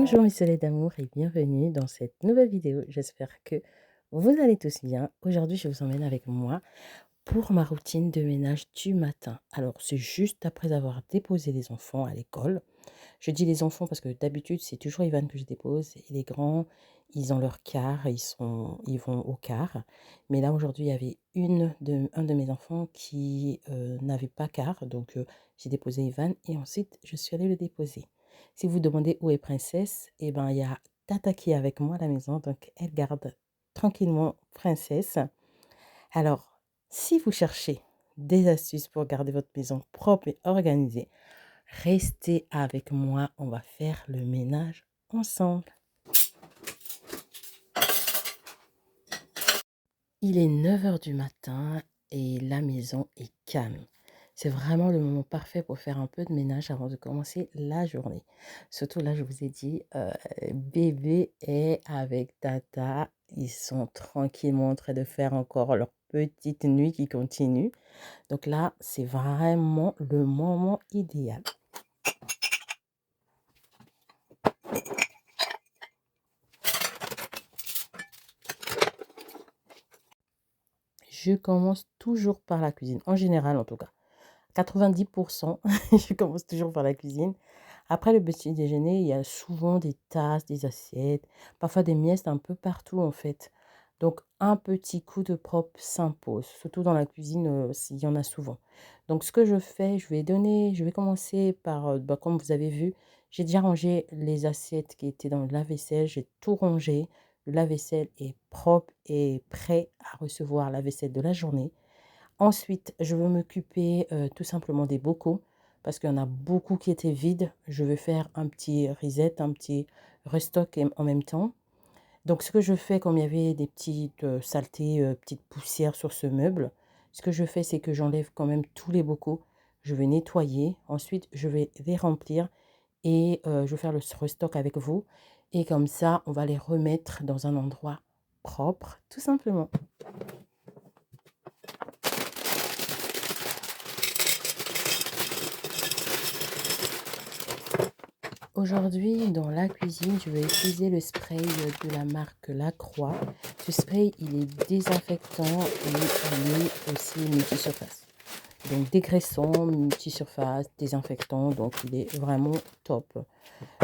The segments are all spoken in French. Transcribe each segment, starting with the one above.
Bonjour mes soleils d'amour et bienvenue dans cette nouvelle vidéo. J'espère que vous allez tous bien. Aujourd'hui, je vous emmène avec moi pour ma routine de ménage du matin. Alors, c'est juste après avoir déposé les enfants à l'école. Je dis les enfants parce que d'habitude, c'est toujours Ivan que je dépose et les grands, ils ont leur car, ils vont au car. Mais là, aujourd'hui, il y avait un de mes enfants qui n'avait pas car, donc j'ai déposé Ivan et ensuite, je suis allée le déposer. Si vous demandez où est Princesse, eh ben, il y a Tata qui est avec moi à la maison, donc elle garde tranquillement Princesse. Alors, si vous cherchez des astuces pour garder votre maison propre et organisée, restez avec moi, on va faire le ménage ensemble. Il est 9 heures du matin et la maison est calme. C'est vraiment le moment parfait pour faire un peu de ménage avant de commencer la journée. Surtout là, je vous ai dit, bébé est avec tata. Ils sont tranquillement en train de faire encore leur petite nuit qui continue. Donc là, c'est vraiment le moment idéal. Je commence toujours par la cuisine, en général en tout cas. 90%, je commence toujours par la cuisine. Après le petit déjeuner, il y a souvent des tasses, des assiettes, parfois des miettes un peu partout en fait. Donc un petit coup de propre s'impose, surtout dans la cuisine, s'il y en a souvent. Donc ce que je fais, je vais commencer par, comme vous avez vu, j'ai déjà rangé les assiettes qui étaient dans le lave-vaisselle, j'ai tout rangé. Le lave-vaisselle est propre et prêt à recevoir la vaisselle de la journée. Ensuite, je veux m'occuper, tout simplement des bocaux parce qu'il y en a beaucoup qui étaient vides. Je veux faire un petit reset, un petit restock en même temps. Donc ce que je fais, comme il y avait des petites, saletés, petites poussières sur ce meuble, ce que je fais, c'est que j'enlève quand même tous les bocaux. Je vais nettoyer. Ensuite, je vais les remplir et je vais faire le restock avec vous et comme ça, on va les remettre dans un endroit propre, tout simplement. Aujourd'hui, dans la cuisine, je vais utiliser le spray de la marque Lacroix. Ce spray, il est désinfectant et il est aussi multisurface. Donc dégraissant, multisurface, désinfectant, donc il est vraiment top.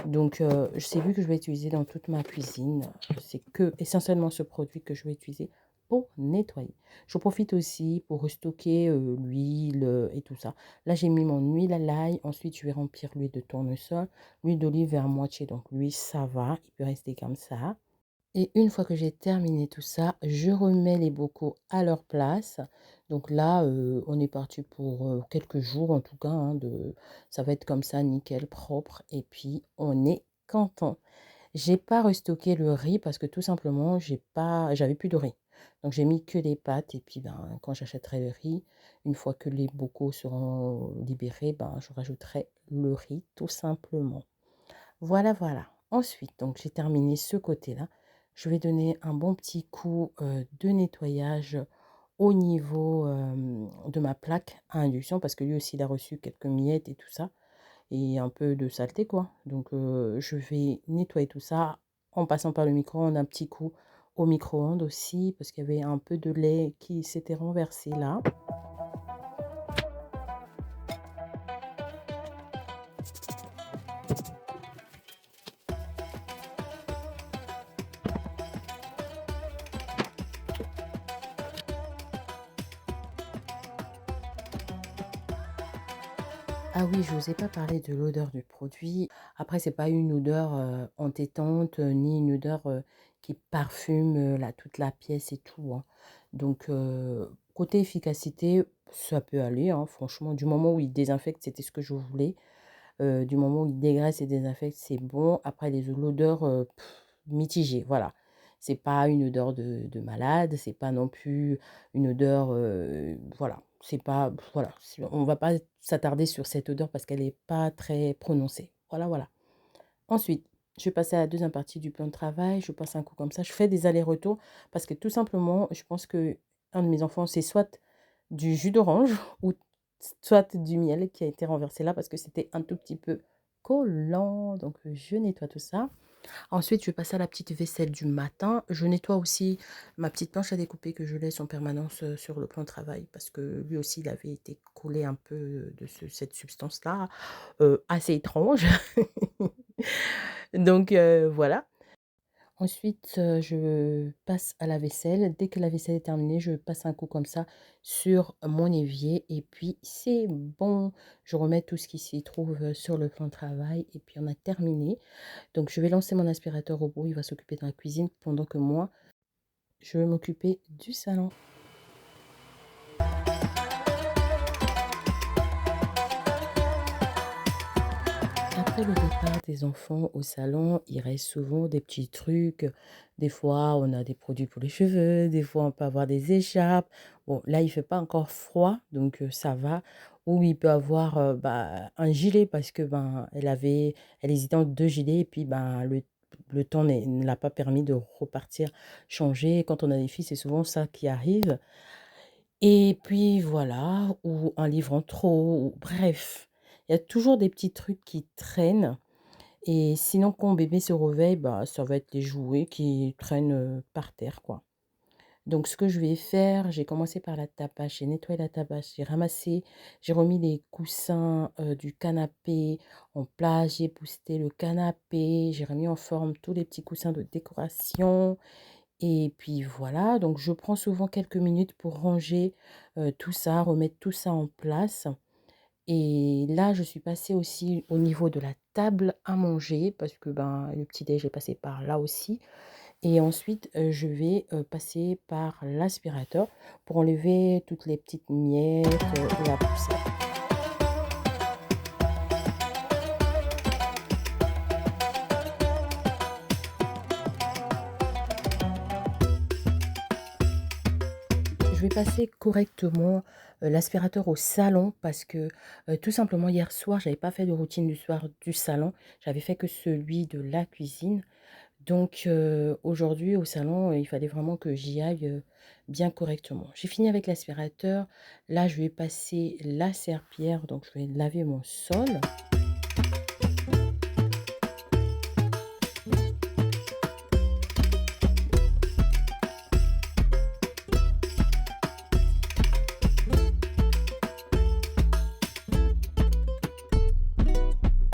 Donc c'est lui que je vais utiliser dans toute ma cuisine. C'est que essentiellement ce produit que je vais utiliser pour nettoyer. Je profite aussi pour restocker l'huile et tout ça. Là, j'ai mis mon huile à l'ail. Ensuite, je vais remplir l'huile de tournesol. L'huile d'olive est à moitié, donc lui, ça va. Il peut rester comme ça. Et une fois que j'ai terminé tout ça, je remets les bocaux à leur place. Donc là, on est parti pour quelques jours en tout cas, hein, ça va être comme ça, nickel, propre. Et puis, on est content. J'ai pas restocké le riz parce que tout simplement, j'avais plus de riz. Donc j'ai mis que les pâtes et puis ben, quand j'achèterai le riz, une fois que les bocaux seront libérés, ben, je rajouterai le riz tout simplement. Voilà, voilà. Ensuite, donc j'ai terminé ce côté-là. Je vais donner un bon petit coup de nettoyage au niveau de ma plaque à induction parce que lui aussi il a reçu quelques miettes et tout ça et un peu de saleté quoi. Donc je vais nettoyer tout ça en passant par le micro-ondes, un petit coup au micro-ondes aussi parce qu'il y avait un peu de lait qui s'était renversé là. Ah oui, je vous ai pas parlé de l'odeur du produit. Après, c'est pas une odeur entêtante, ni une odeur qui parfume toute la pièce et tout, hein. Donc, côté efficacité, ça peut aller, hein, franchement. Du moment où il désinfecte, c'était ce que je voulais. Du moment où il dégraisse et désinfecte, c'est bon. Après, l'odeur mitigée, voilà. C'est pas une odeur de malade, c'est pas non plus une odeur, voilà. C'est pas, voilà. On va pas s'attarder sur cette odeur parce qu'elle est pas très prononcée. Voilà, voilà. Ensuite, je vais passer à la deuxième partie du plan de travail. Je passe un coup comme ça. Je fais des allers-retours parce que tout simplement, je pense que un de mes enfants, c'est soit du jus d'orange ou soit du miel qui a été renversé là parce que c'était un tout petit peu collant. Donc, je nettoie tout ça. Ensuite, je vais passer à la petite vaisselle du matin. Je nettoie aussi ma petite planche à découper que je laisse en permanence sur le plan de travail parce que lui aussi, il avait été collé un peu de cette substance-là, assez étrange. Donc voilà. Ensuite, je passe à la vaisselle. Dès que la vaisselle est terminée, je passe un coup comme ça sur mon évier et puis c'est bon. Je remets tout ce qui s'y trouve sur le plan de travail et puis on a terminé. Donc je vais lancer mon aspirateur robot, il va s'occuper de la cuisine pendant que moi, je vais m'occuper du salon. Après le départ des enfants au salon, il reste souvent des petits trucs. Des fois, on a des produits pour les cheveux, des fois, on peut avoir des écharpes. Bon, là, il fait pas encore froid, donc ça va. Ou il peut avoir bah, un gilet parce que ben, elle hésitait entre deux gilets et puis ben, le temps ne l'a pas permis de repartir changer. Quand on a des filles, c'est souvent ça qui arrive. Et puis voilà, ou un livre en trop, ou bref, il y a toujours des petits trucs qui traînent et sinon quand bébé se réveille, bah, ça va être les jouets qui traînent, par terre, quoi. Donc ce que je vais faire, j'ai commencé par la tapache, j'ai nettoyé la tapache, j'ai ramassé, j'ai remis les coussins, du canapé en place, j'ai boosté le canapé, j'ai remis en forme tous les petits coussins de décoration. Et puis voilà, donc je prends souvent quelques minutes pour ranger, tout ça, remettre tout ça en place. Et là, je suis passée aussi au niveau de la table à manger parce que, ben, le petit déj est passé par là aussi. Et ensuite, je vais, passer par l'aspirateur pour enlever toutes les petites miettes, et la poussière. Je vais passer correctement, l'aspirateur au salon parce que, tout simplement hier soir, j'avais pas fait de routine du soir du salon. J'avais fait que celui de la cuisine. Donc aujourd'hui au salon, il fallait vraiment que j'y aille, bien correctement. J'ai fini avec l'aspirateur. Là, je vais passer la serpillière, donc je vais laver mon sol.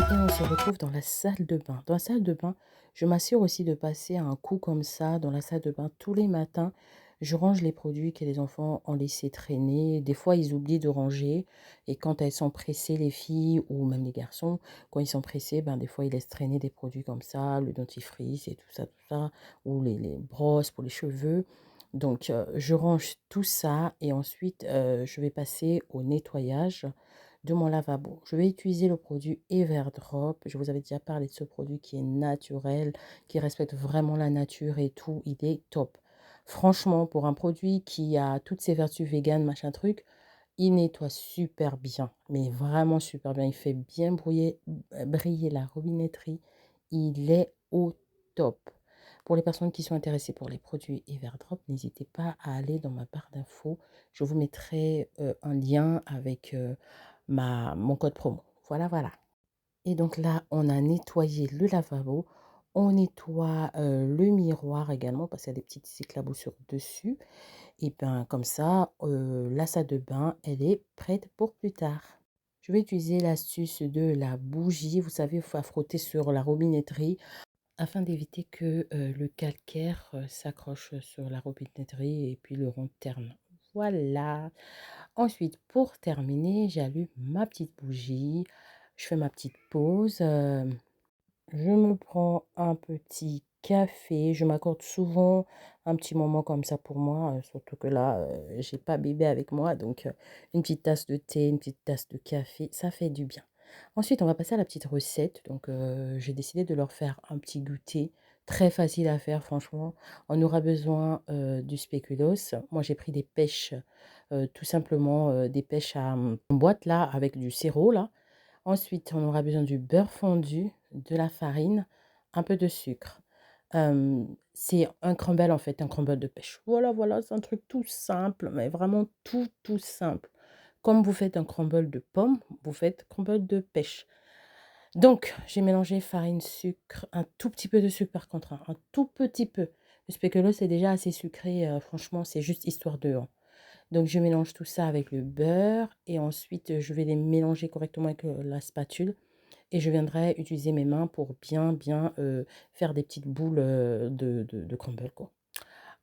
Et on se retrouve dans la salle de bain. Dans la salle de bain, je m'assure aussi de passer un coup comme ça dans la salle de bain tous les matins. Je range les produits que les enfants ont laissé traîner. Des fois, ils oublient de ranger. Et quand elles sont pressées, les filles ou même les garçons, quand ils sont pressés, ben, des fois, ils laissent traîner des produits comme ça, le dentifrice et tout ça, ou les brosses pour les cheveux. Donc, je range tout ça et ensuite, je vais passer au nettoyage de mon lavabo. Je vais utiliser le produit Everdrop. Je vous avais déjà parlé de ce produit qui est naturel, qui respecte vraiment la nature et tout. Il est top. Franchement, pour un produit qui a toutes ses vertus véganes, machin truc, il nettoie super bien. Mais vraiment super bien. Il fait bien briller la robinetterie. Il est au top. Pour les personnes qui sont intéressées pour les produits Everdrop, n'hésitez pas à aller dans ma barre d'infos. Je vous mettrai un lien avec mon code promo. Voilà, voilà. Et donc là, on a nettoyé le lavabo. On nettoie le miroir également parce qu'il y a des petites éclaboussures dessus. Et bien comme ça, la salle de bain, elle est prête pour plus tard. Je vais utiliser l'astuce de la bougie. Vous savez, il faut frotter sur la robinetterie afin d'éviter que le calcaire s'accroche sur la robinetterie et puis le rond terne. Voilà. Ensuite, pour terminer, j'allume ma petite bougie. Je fais ma petite pause. Je me prends un petit café. Je m'accorde souvent un petit moment comme ça pour moi, surtout que là, j'ai pas bébé avec moi, donc une petite tasse de thé, une petite tasse de café, ça fait du bien. Ensuite, on va passer à la petite recette. Donc, j'ai décidé de leur faire un petit goûter très facile à faire, franchement. On aura besoin du spéculoos. Moi, j'ai pris des pêches, tout simplement des pêches en boîte là, avec du sirop là. Ensuite, on aura besoin du beurre fondu, de la farine, un peu de sucre. C'est un crumble en fait, un crumble de pêche. Voilà, voilà, c'est un truc tout simple, mais vraiment tout, tout simple. Comme vous faites un crumble de pommes, vous faites crumble de pêche. Donc, j'ai mélangé farine, sucre, un tout petit peu de sucre par contre, hein, un tout petit peu. Le spéculoos, c'est déjà assez sucré, franchement, c'est juste histoire de, hein. Donc, je mélange tout ça avec le beurre et ensuite, je vais les mélanger correctement avec la spatule et je viendrai utiliser mes mains pour bien faire des petites boules de crumble, quoi.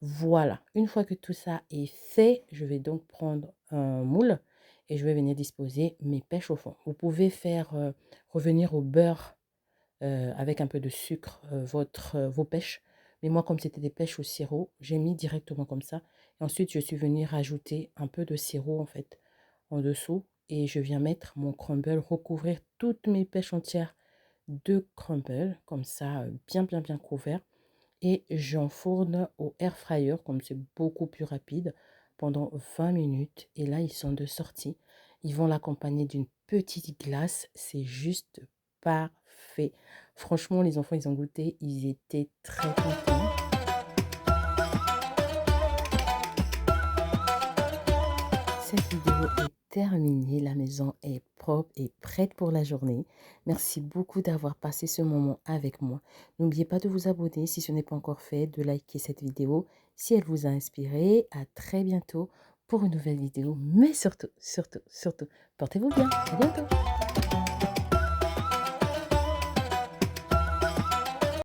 Voilà, une fois que tout ça est fait, je vais donc prendre un moule et je vais venir disposer mes pêches au fond. Vous pouvez faire revenir au beurre avec un peu de sucre vos pêches. Mais moi, comme c'était des pêches au sirop, j'ai mis directement comme ça. Et ensuite, je suis venue rajouter un peu de sirop en fait en dessous. Et je viens mettre mon crumble, recouvrir toutes mes pêches entières de crumble, comme ça, bien couvert. Et j'enfourne au air fryer, comme c'est beaucoup plus rapide, pendant 20 minutes. Et là, ils sont de sortie. Ils vont l'accompagner d'une petite glace. C'est juste parfait. Franchement, les enfants, ils ont goûté. Ils étaient très contents. Cette vidéo est terminée, la maison est propre et prête pour la journée. Merci beaucoup d'avoir passé ce moment avec moi. N'oubliez pas de vous abonner si ce n'est pas encore fait, de liker cette vidéo si elle vous a inspiré. À très bientôt pour une nouvelle vidéo, mais surtout, portez-vous bien. À bientôt.